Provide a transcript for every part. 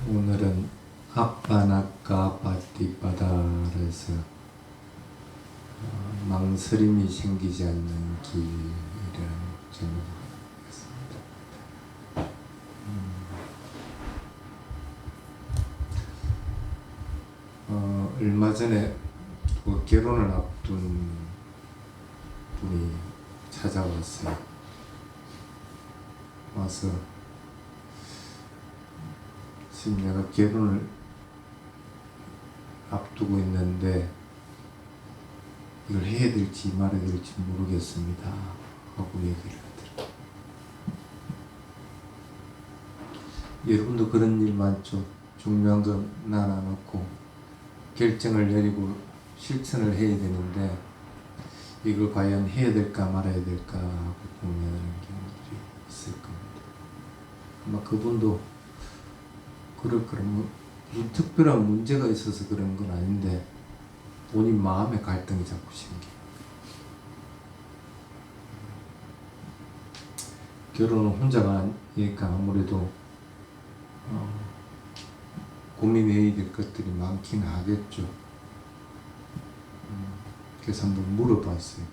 오늘은 아빠나까 빠띠바다에서 망설임이 생기지 않는 길이라는 제목이었습니다. 얼마 전에 결혼을 앞둔 분이 찾아왔어요. 와서 지금 내가 결혼을 앞두고 있는데 이걸 해야 될지 말아야 될지 모르겠습니다 하고 얘기를 하더라고요. 여러분도 그런 일 많죠. 중요한 건 나눠놓고 결정을 내리고 실천을 해야 되는데 이걸 과연 해야 될까 말아야 될까 하고 고민하는 경우들이 있을 겁니다. 아마 그분도 그럴 거라면 무슨 특별한 문제가 있어서 그런 건 아닌데 본인 마음의 갈등이 자꾸 생겨요. 결혼은 혼자가 아니니까 아무래도 고민해야 될 것들이 많긴 하겠죠. 그래서 한번 물어봤어요.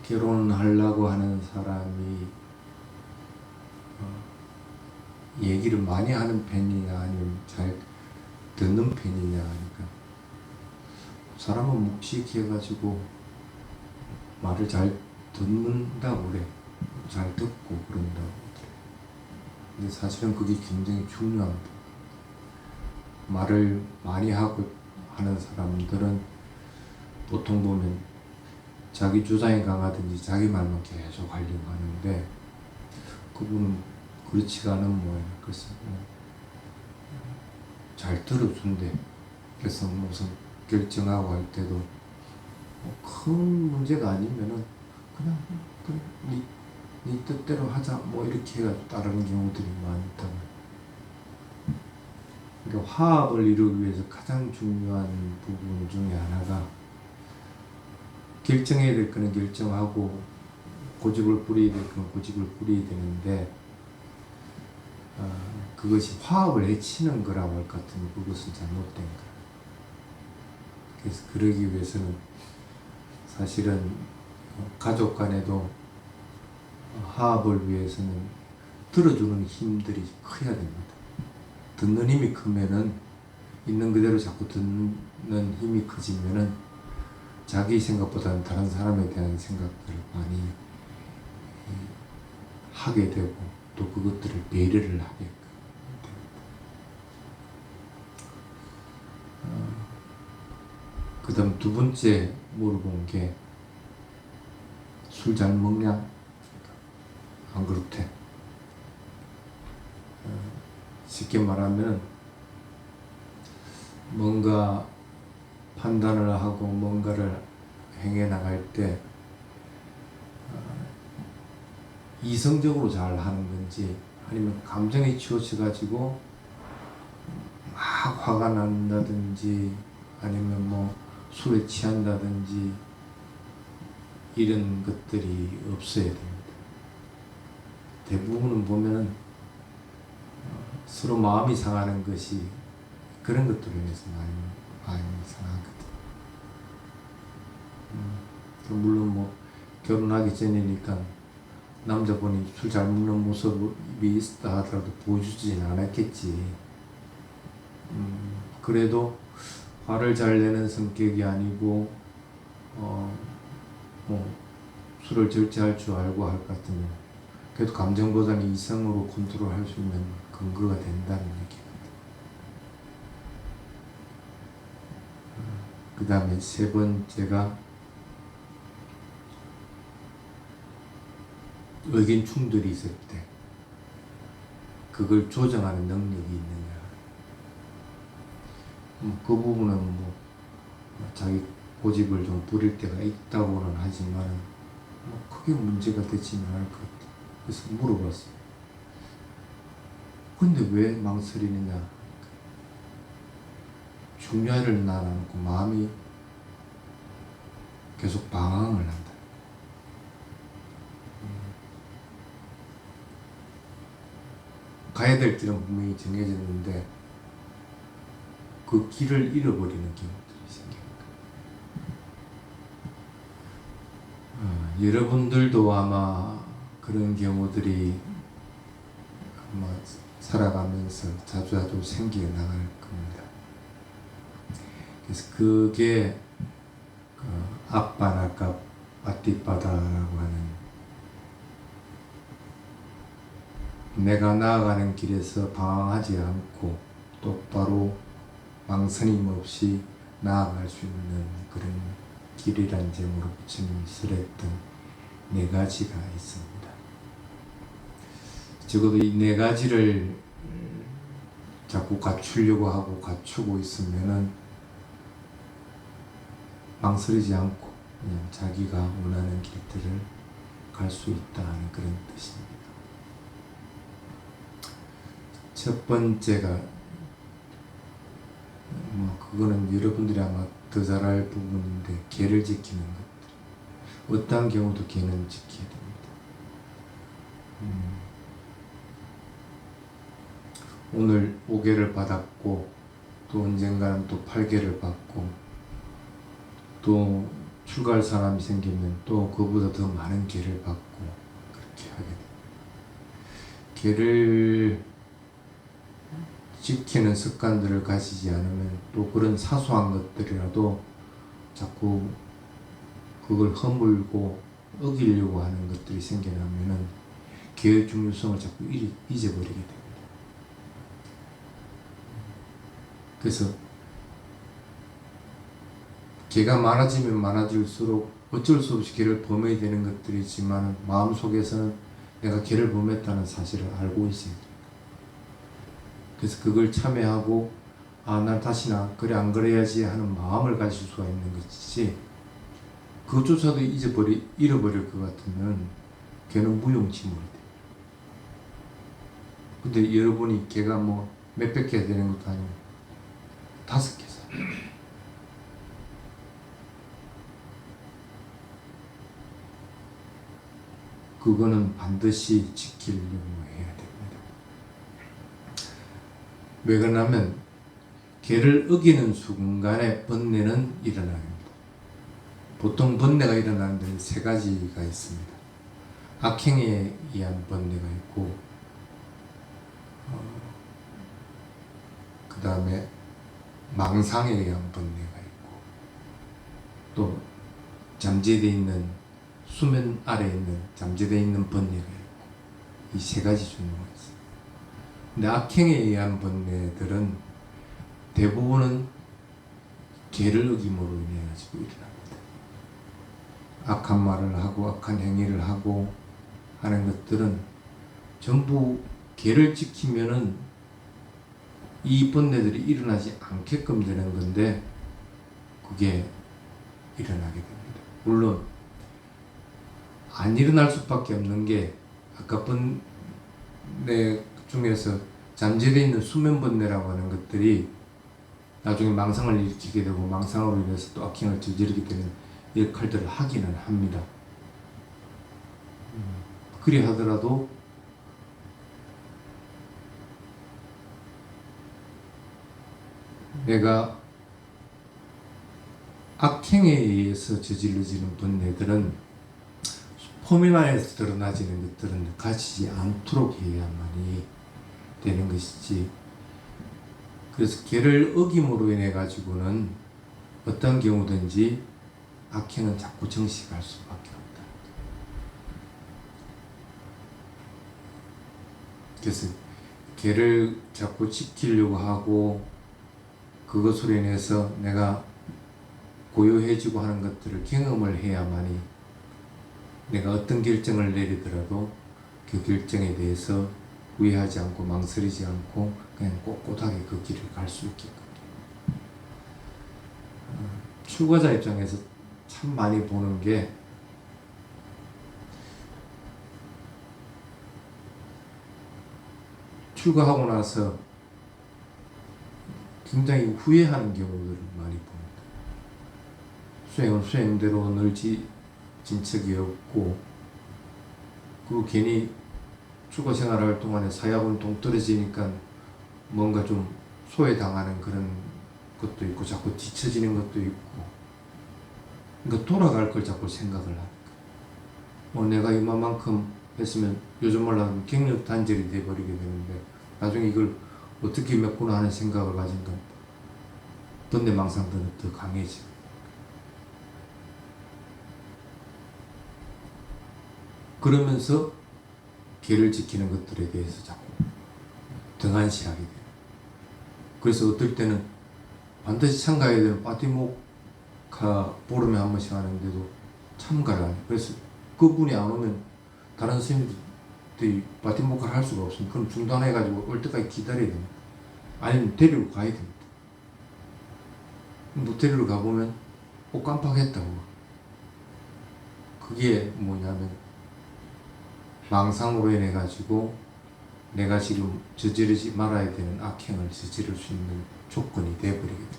결혼하려고 하는 사람이 얘기를 많이 하는 편이냐 아니면 잘 듣는 편이냐 하니까 사람은 묵직해가지고 말을 잘 듣는다고 그래. 잘 듣고 그런다고 그래. 근데 사실은 그게 굉장히 중요한 거. 말을 많이 하고 하는 사람들은 보통 보면 자기 주장이 강하든지 자기 말만 계속 하려고 하는데 그분은 그렇지가 않은 모양. 그래서 잘 들어준대. 그래서 무슨 결정하고 할 때도 큰 문제가 아니면은 그냥 네 뜻대로 하자 뭐 이렇게 해가지고 따르는 경우들이 많다고. 그러니까 화합을 이루기 위해서 가장 중요한 부분 중에 하나가 결정해야 될 거는 결정하고 고집을 부려야 될 거는 고집을 부려야 되는데 그것이 화합을 해치는 거라고 할 것 같으면 그것은 잘못된 거야. 그래서 그러기 위해서는 사실은 가족 간에도 화합을 위해서는 들어주는 힘들이 커야 됩니다. 듣는 힘이 크면은 있는 그대로 자꾸 듣는 힘이 커지면은 자기 생각보다는 다른 사람에 대한 생각들을 많이 하게 되고 또 그것들을 배려를 하게 됩니다. 그 다음 두 번째 물어본 게 술 잘 먹냐? 안 그렇대. 쉽게 말하면 뭔가 판단을 하고 뭔가를 행해 나갈 때 이성적으로 잘 하는 건지 아니면 감정에 치우쳐 가지고 막 화가 난다든지 아니면 뭐 술에 취한다든지 이런 것들이 없어야 됩니다. 대부분은 보면은 서로 마음이 상하는 것이 그런 것들로 인해서 많이 상하거든. 물론 뭐 결혼하기 전이니까 남자분이 술 잘 먹는 모습이 있다 하더라도 보여주지는 않았겠지. 그래도 화를 잘 내는 성격이 아니고 뭐 술을 절제할 줄 알고 할 것 같으면 그래도 감정보다는 이성으로 컨트롤할 수 있는 근거가 된다는 얘기거든. 그 다음에 세 번째가 의견 충돌이 있을 때 그걸 조정하는 능력이 있느냐. 그 부분은 뭐 자기 고집을 좀 부릴 때가 있다고는 하지만 뭐 크게 문제가 되지는 않을 것 같아. 그래서 물어봤어요. 근데 왜 망설이느냐? 중요한 일을 나눠놓고 마음이 계속 방황을 한다. 가야 될 길은 분명히 정해졌는데 그 길을 잃어버리는 경우들이 생깁니다. 여러분들도 아마 그런 경우들이 아마 살아가면서 자주자주 생겨 나갈 겁니다. 그래서 그게 앞바나까 바띠바다라고 하는 내가 나아가는 길에서 방황하지 않고 똑바로 망설임 없이 나아갈 수 있는 그런 길이란 제목으로 부처님이 설했던 네 가지가 있습니다. 적어도 이 네 가지를 자꾸 갖추려고 하고 갖추고 있으면은 망설이지 않고 그냥 자기가 원하는 길들을 갈 수 있다는 그런 뜻입니다. 첫 번째가 그거는 여러분들이 아마 더 잘 알 부분인데 계를 지키는 것들. 어떠한 경우도 계는 지켜야 됩니다. 오늘 5개를 받았고 또 언젠가는 또 8개를 받고 또 출가할 사람이 생기면 또 그보다 더 많은 계를 받고 그렇게 하게 됩니다. 계를 지키는 습관들을 가지지 않으면 또 그런 사소한 것들이라도 자꾸 그걸 허물고 어기려고 하는 것들이 생겨나면은 계의 중요성을 자꾸 잊어버리게 됩니다. 그래서 계가 많아지면 많아질수록 어쩔 수 없이 계를 범해야 되는 것들이지만 마음속에서는 내가 계를 범했다는 사실을 알고 있어야 돼요. 그래서 그걸 참회하고 난 다시나 그래 안 그래야지 하는 마음을 가질 수가 있는 것이지 그것조차도 잃어버릴 것 같으면 걔는 무용지물이 돼요. 근데 여러분이 걔가 뭐 몇백 개 되는 것도 아니고 5개 살. 그거는 반드시 지키려고 해야 됩니다. 왜 그러냐면 계를 어기는 순간에 번뇌는 일어납니다. 보통 번뇌가 일어나는 데는 3가지가 있습니다. 악행에 의한 번뇌가 있고 그 다음에 망상에 의한 번뇌가 있고 또 잠재되어 있는 수면 아래에 있는 잠재되어 있는 번뇌가 있고 이 3가지 종류가 있습니다. 근데 악행에 의한 번뇌들은 대부분은 계를 어김으로 인해 가지고 일어납니다. 악한 말을 하고 악한 행위를 하고 하는 것들은 전부 계를 지키면은 이 번뇌들이 일어나지 않게끔 되는 건데 그게 일어나게 됩니다. 물론 안 일어날 수밖에 없는 게 아까 번뇌 중에서 잠재되어 있는 수면 번뇌라고 하는 것들이 나중에 망상을 일으키게 되고 망상으로 인해서 또 악행을 저지르게 되는 역할들을 하기는 합니다. 그리 하더라도 내가 악행에 의해서 저질러지는 번뇌들은 포면안에서 드러나지는 것들은 가지지 않도록 해야만이 되는 것이지. 그래서 계를 어김으로 인해 가지고는 어떤 경우든지 악행은 자꾸 정식할 수밖에 없다. 그래서 계를 자꾸 지키려고 하고 그것으로 인해서 내가 고요해지고 하는 것들을 경험을 해야만이 내가 어떤 결정을 내리더라도 그 결정에 대해서 후회하지 않고 망설이지 않고 그냥 꼿꼿하게 그 길을 갈 수 있게끔. 출가자 입장에서 참 많이 보는 게 출가하고 나서 굉장히 후회하는 경우들을 많이 봅니다. 수행은 수행대로 늘 진척이 없고 그리고 괜히 주거 생활할 동안에 사회운동 떨어지니까 뭔가 좀 소외당하는 그런 것도 있고 자꾸 뒤처지는 것도 있고, 그러니까 돌아갈 걸 자꾸 생각을 하니까 내가 이만큼 했으면 요즘 말로 하면 경력 단절이 돼버리게 되는데 나중에 이걸 어떻게 메꾸나 하는 생각을 가진가 번뇌망상들은 더 강해지고, 그러면서 계를 지키는 것들에 대해서 자꾸 등한시하게 돼요. 그래서 어떨 때는 반드시 참가해야 되는 파티모카 보름에 한 번씩 하는데도 참가를 안 해요. 그래서 그분이 안 오면 다른 스님들이 파티모카를 할 수가 없습니다. 그럼 중단해가지고 올 때까지 기다려야 됩니다. 아니면 데리러 가야 됩니다. 뭐 데리러 가보면 깜빡했다고. 그게 뭐냐면 망상으로 인해 가지고 내가 지금 저지르지 말아야 되는 악행을 저지를 수 있는 조건이 되어버리게 됩니다.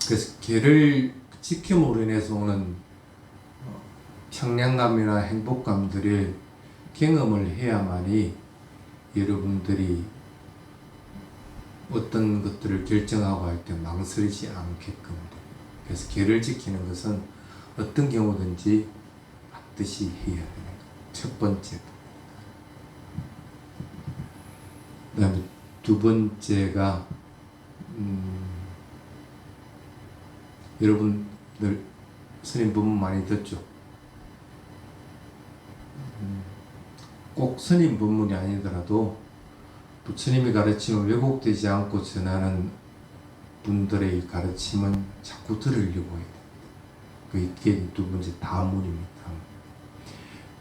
그래서 개를 지킴으로 인해서 오는 청량감이나 행복감들을 경험을 해야만이 여러분들이 어떤 것들을 결정하고 할 때 망설이지 않게끔 됩니다. 그래서 계를 지키는 것은 어떤 경우든지 반드시 해야 되는 것. 첫 번째. 그 다음에 두 번째가 여러분들 스님 법문 많이 듣죠? 꼭 스님 법문이 아니더라도 부처님이 가르침을 왜곡되지 않고 전하는 분들의 가르침은 자꾸 들으려고 해요. 그게 두 번째 다문입니다.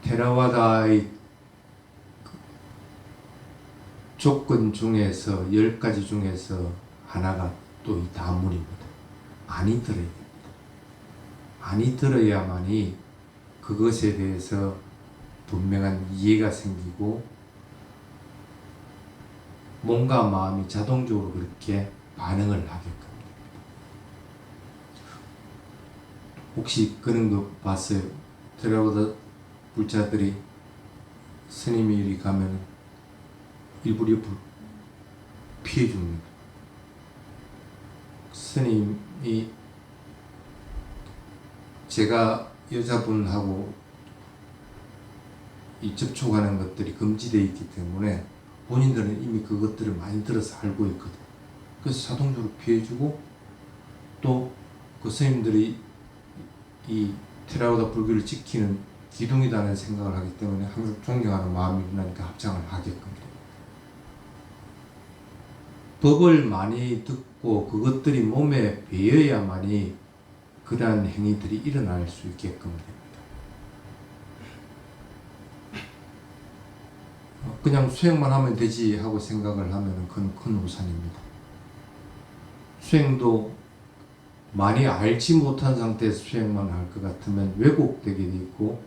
테라와다의 조건 중에서 10가지 중에서 하나가 또 이 다문입니다. 많이 들어야 됩니다. 많이 들어야만이 그것에 대해서 분명한 이해가 생기고 몸과 마음이 자동적으로 그렇게 반응을 하게끔 됩니다. 혹시 그런 거 봤어요? 테라와다 불자들이 스님이 이리 가면 일부러 피해 줍니다. 스님이 제가 여자분하고 이 접촉하는 것들이 금지되어 있기 때문에 본인들은 이미 그것들을 많이 들어서 알고 있거든. 그래서 자동적으로 피해주고 또 그 스님들이 이 테라와다 불교를 지키는 기둥이라는 생각을 하기 때문에 항상 존경하는 마음이 일어나니까 합장을 하게끔 됩니다. 법을 많이 듣고 그것들이 몸에 배어야만이 그러한 행위들이 일어날 수 있게끔 됩니다. 그냥 수행만 하면 되지 하고 생각을 하면 그건 큰 오산입니다. 수행도 많이 알지 못한 상태에서 수행만 할 것 같으면 왜곡되게 돼 있고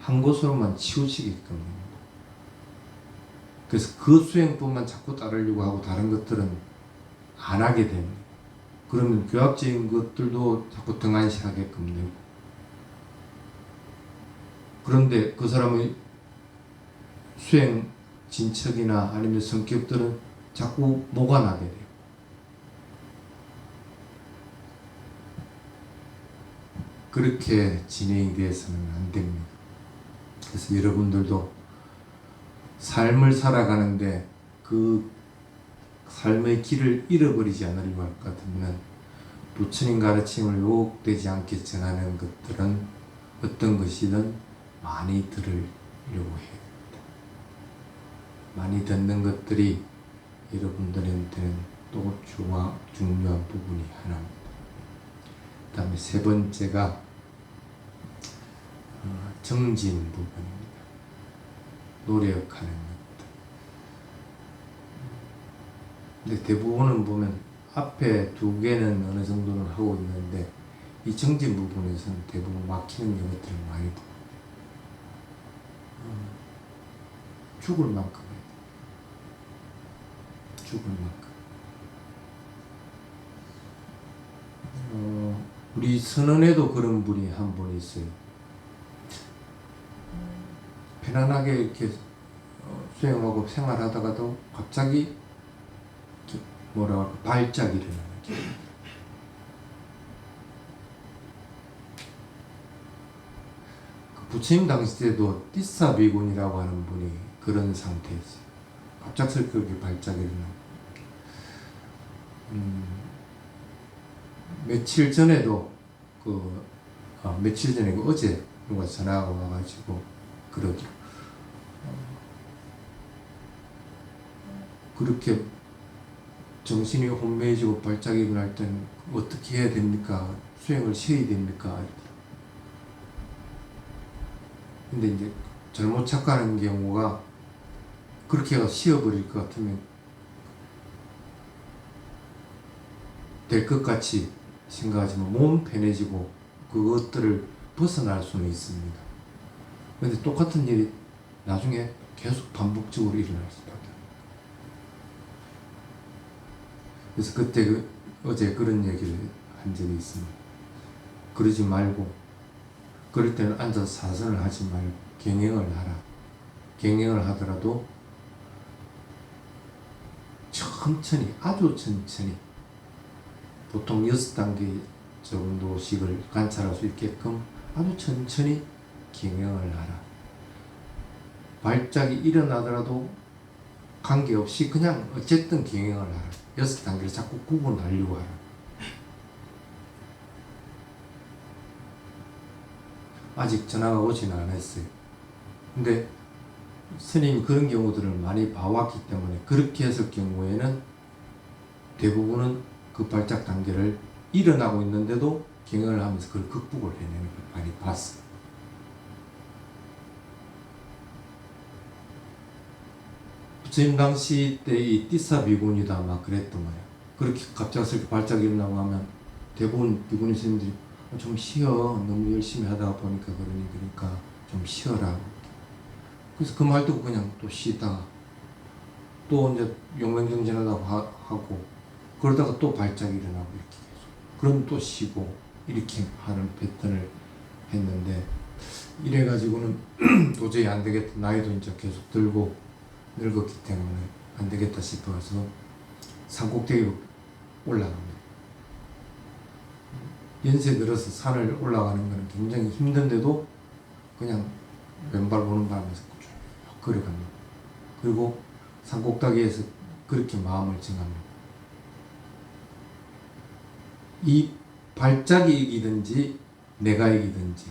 한 곳으로만 치우치게끔 됩니다. 그래서 그 수행법만 자꾸 따르려고 하고 다른 것들은 안 하게 됩니다. 그러면 교학적인 것들도 자꾸 등한시하게끔 되고, 그런데 그 사람의 수행 진척이나 아니면 성격들은 자꾸 노관하게 돼요. 그렇게 진행이 되어서는 안 됩니다. 그래서 여러분들도 삶을 살아가는데 그 삶의 길을 잃어버리지 않으려고 할 것 같으면 부처님 가르침을 왜곡되지 않게 전하는 것들은 어떤 것이든 많이 들으려고 해야 됩니다. 많이 듣는 것들이 여러분들한테는 또 중요한 부분이 하나입니다. 그 다음에 세 번째가 정진 부분입니다. 노력하는 것들. 근데 대부분은 보면 앞에 두 개는 어느 정도는 하고 있는데 이 정진 부분에서는 대부분 막히는 경우들을 많이 보고 죽을 만큼 해야 돼. 죽을 만큼. 우리 선언에도 그런 분이 한 분 있어요. 편안하게 이렇게 수행하고 생활하다가도 갑자기 뭐라 할까 발작이 일어나는 게. 부처님 당시 때도 띠사 비군이라고 하는 분이 그런 상태였어요. 갑작스럽게 그렇게 발작이 일어나고. 며칠 전에도 며칠 전에 어제 누가 전화가 와가지고 그러죠. 그렇게 정신이 혼미해지고 발작이 일어날 때는 어떻게 해야 됩니까? 수행을 쉬어야 됩니까? 근데 이제 잘못 착각하는 경우가 그렇게 해서 쉬어버릴 것 같으면 될 것 같이 생각하지만 몸 편해지고 그것들을 벗어날 수는 있습니다. 근데 똑같은 일이 나중에 계속 반복적으로 일어날 수밖에 없어요. 그래서 그때 어제 그런 얘기를 한 적이 있습니다. 그러지 말고 그럴 때는 앉아서 사선을 하지 말고 경행을 하라. 경행을 하더라도 천천히, 아주 천천히, 보통 6단계 정도씩을 관찰할 수 있게끔 아주 천천히 경영을 하라. 발작이 일어나더라도 관계없이 그냥 어쨌든 경영을 하라. 6단계를 자꾸 구분하려고 하라. 아직 전화가 오지는 않았어요. 근데 스님이 그런 경우들을 많이 봐왔기 때문에 그렇게 했을 경우에는 대부분은 그 발작 단계를 일어나고 있는데도 경영을 하면서 그걸 극복을 해내는 걸 많이 봤어요. 부처님 당시 때 이 띠사 비구니도 아마 그랬던 거예요. 그렇게 갑작스럽게 발작이 일어나고 하면 대부분 비구니 스님들이 좀 쉬어. 너무 열심히 하다가 보니까 그러니까 좀 쉬어라. 그래서 그 말 듣고 그냥 또 쉬다가 또 이제 용맹정진하다고 하고 그러다가 또 발작이 일어나고 이렇게 계속. 그럼 또 쉬고 이렇게 하는 패턴을 했는데 이래가지고는 도저히 안 되겠다. 나이도 이제 계속 들고 늙었기 때문에 안 되겠다 싶어서 산꼭대기로 올라갑니다. 연세 들어서 산을 올라가는 것은 굉장히 힘든데도 그냥 왼발 오른발하면서 쭉 걸어갑니다. 그리고 산꼭대기에서 그렇게 마음을 정합니다. 이 발작이 이기든지 내가 이기든지,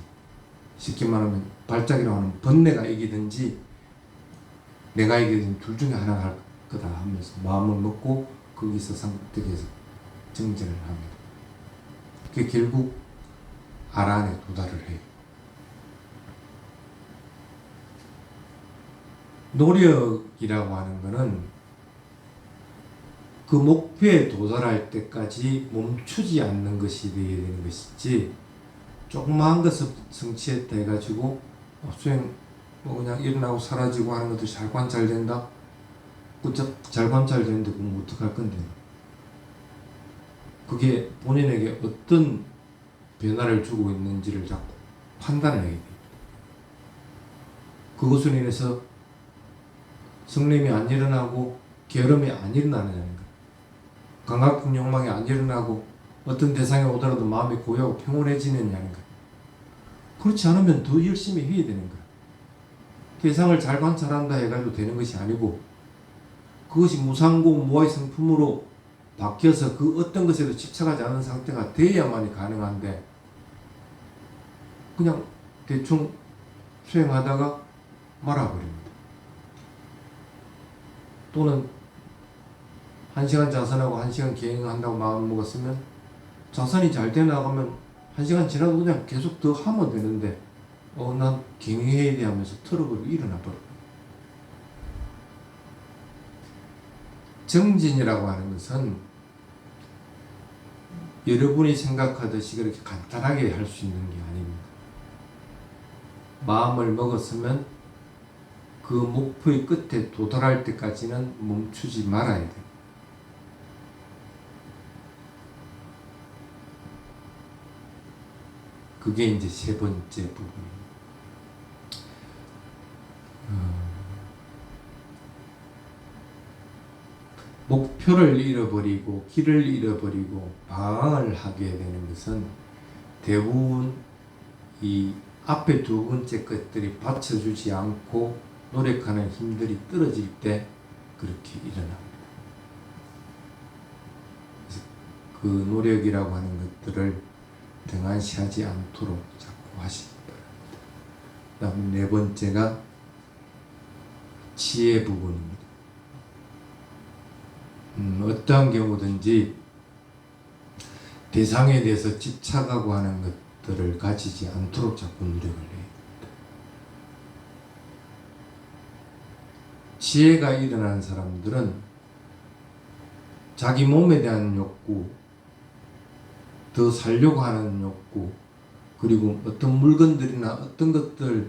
쉽게 말하면 발작이라고 하는 번뇌가 이기든지 내가 이기든지 둘 중에 하나 할 거다 하면서 마음을 먹고 거기서 산꼭대기에서 정진을 합니다. 그게 결국 아란에 도달을 해요. 노력이라고 하는 것은 그 목표에 도달할 때까지 멈추지 않는 것이 되어야 되는 것이지, 조그마한 것을 성취했다 해가지고 수행 그냥 일어나고 사라지고 하는 것도 잘 관찰된다? 잘 관찰되는데 그럼 어떡할 건데? 그게 본인에게 어떤 변화를 주고 있는지를 자꾸 판단을 해야 됩니다. 그것으로 인해서 성냄이 안 일어나고 게으름이 안 일어나느냐는 것, 강압적 욕망이 안 일어나고 어떤 대상이 오더라도 마음이 고요하고 평온해지느냐는 것. 그렇지 않으면 더 열심히 해야 되는 것. 대상을 잘 관찰한다 해가지고 되는 것이 아니고 그것이 무상고 무아의 성품으로 바뀌어서 그 어떤 것에도 집착하지 않은 상태가 돼야만이 가능한데 그냥 대충 수행하다가 말아버립니다. 또는 1시간 자선하고 1시간 기행한다고 마음 먹었으면 자선이 잘 되나가면 1시간 지나도 그냥 계속 더 하면 되는데 난 기행해야 돼 하면서 틀어버리고 일어나 버려요. 정진이라고 하는 것은 여러분이 생각하듯이 그렇게 간단하게 할 수 있는 게 아닙니다. 마음을 먹었으면 그 목표의 끝에 도달할 때까지는 멈추지 말아야 돼요. 그게 이제 세 번째 부분입니다. 목표를 잃어버리고 길을 잃어버리고 방황을 하게 되는 것은 대부분 이 앞에 두 번째 것들이 받쳐주지 않고 노력하는 힘들이 떨어질 때 그렇게 일어납니다. 그래서 그 노력이라고 하는 것들을 등한시하지 않도록 자꾸 하시기 바랍니다. 그 다음 네 번째가 지혜 부분입니다. 어떠한 경우든지 대상에 대해서 집착하고 하는 것들을 가지지 않도록 자꾸 노력을 해야 됩니다. 지혜가 일어나는 사람들은 자기 몸에 대한 욕구, 더 살려고 하는 욕구, 그리고 어떤 물건들이나 어떤 것들,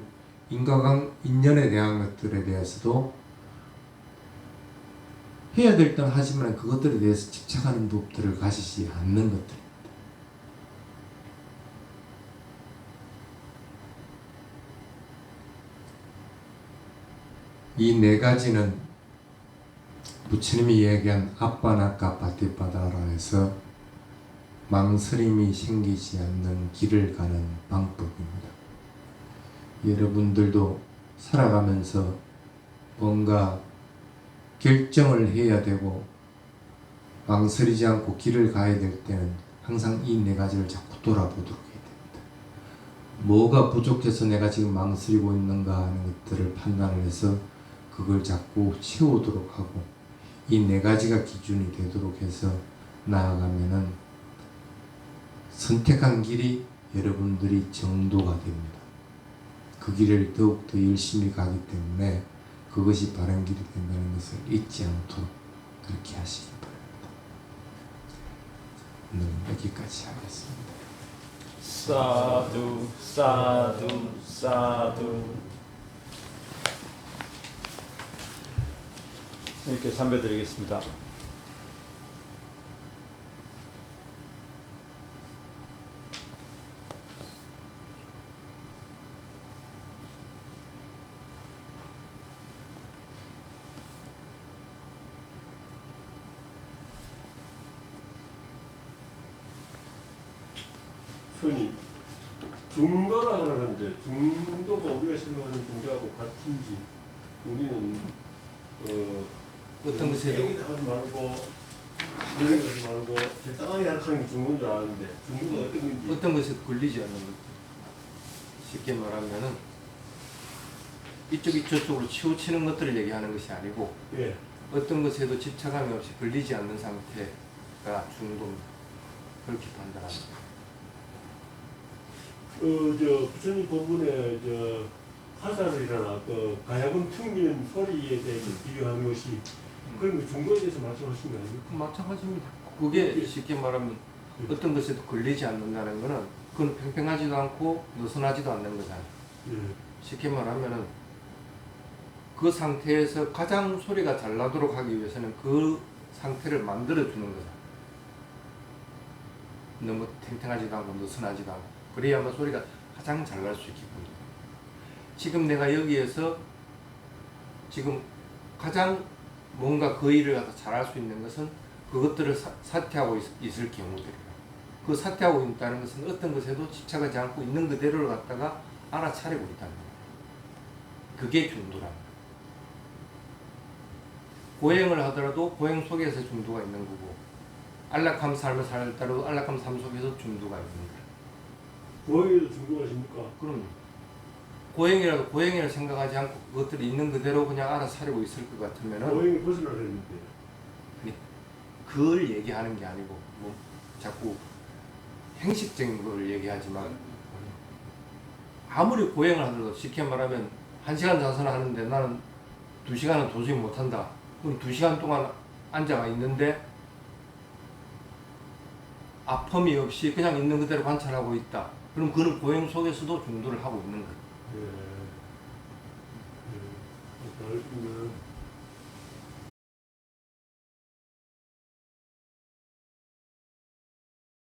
인연에 대한 것들에 대해서도 해야 될 때는 하지만 그것들에 대해서 집착하는 법들을 가지지 않는 것들입니다. 이 네 가지는 부처님이 얘기한 아빠나까 바티바다라 해서 망설임이 생기지 않는 길을 가는 방법입니다. 여러분들도 살아가면서 뭔가 결정을 해야 되고 망설이지 않고 길을 가야 될 때는 항상 이 네 가지를 자꾸 돌아보도록 해야 됩니다. 뭐가 부족해서 내가 지금 망설이고 있는가 하는 것들을 판단을 해서 그걸 자꾸 채우도록 하고 이 네 가지가 기준이 되도록 해서 나아가면은 선택한 길이 여러분들이 정도가 됩니다. 그 길을 더욱더 열심히 가기 때문에 그것이 바른 길이 된다는 것을 잊지 않도록 그렇게 하시기 바랍니다. 오늘 여기까지 하겠습니다. 사두 사두 사두. 이렇게 삼배드리겠습니다. 손이 중도라 그러는데 중도가 우리가 생각하는 중도하고 같은지 우리는 어떤 것에 세게 하지 말고 늘리지 하지 말고 적당하게 하는 게 중도인 줄 아는데 중도가 어떤 건지 어떤 것에 걸리지 않는 것. 쉽게 말하면은 이쪽이 저쪽으로 치우치는 것들을 얘기하는 것이 아니고 예. 어떤 것에도 집착함이 없이 걸리지 않는 상태가 중도입니다. 그렇게 판단합니다. 부처님 본문에 화살이라나 가야금 튕기는 소리에 대해서 비교한 것이 그런 거 중도에 대해서 말씀하신 거 아니에요? 마찬가지입니다. 그게 쉽게 말하면 어떤 것에도 걸리지 않는다는 것은 그건 팽팽하지도 않고 느슨하지도 않는 거잖아요. 예. 쉽게 말하면은 그 상태에서 가장 소리가 잘 나도록 하기 위해서는 그 상태를 만들어 주는 거죠. 너무 탱탱하지도 않고 느슨하지도 않고 그래야만 소리가 가장 잘 날 수 있게끔. 지금 내가 여기에서 지금 가장 뭔가 그 일을 갖다 잘할 수 있는 것은 그것들을 사퇴하고 있을 경우들이에요. 그 사퇴하고 있다는 것은 어떤 것에도 집착하지 않고 있는 그대로를 갖다가 알아차리고 있다는 거예요. 그게 중도랍니다. 고행을 하더라도 고행 속에서 중도가 있는 거고 안락함 삶을 살더라도 안락함 삶 속에서 중도가 있는 거예요. 고행에도 중도하십니까? 그럼 고행이라도 고행이라 생각하지 않고 그것들이 있는 그대로 그냥 알아차리고 있을 것 같으면은 고행이 벗어나려는데 그걸 얘기하는 게 아니고 뭐 자꾸 행식적인 걸 얘기하지만 아무리 고행을 하더라도 쉽게 말하면 1시간 자선을 하는데 나는 2시간은 도저히 못한다. 그럼 2시간 동안 앉아가 있는데 아픔이 없이 그냥 있는 그대로 관찰하고 있다. 그럼 그는 고행 속에서도 중도를 하고 있는 거예요. 예. 예.